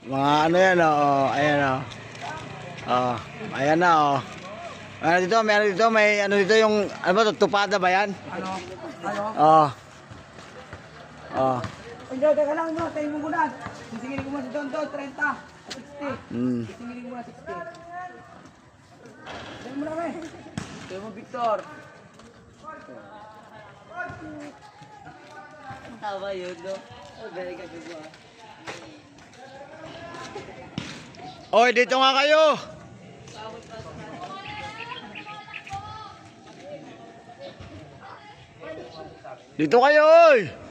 Mga ano yan, oh. Ayan, oh. Oh, ayan na, oh. Ano dito, may ano dito yung, ano ba, tupada ba yan? Ano? Oh. Oh. Hindi, teka lang mo, tayo mo muna. Sisingilin ko muna si Don Don, 30, 60. Sisingilin ko muna 60. Tayo mo na kami. Tayo mo, Victor. Tama yun, no? Very good, good. Oy, dito nga kayo. Dito kayo, oy.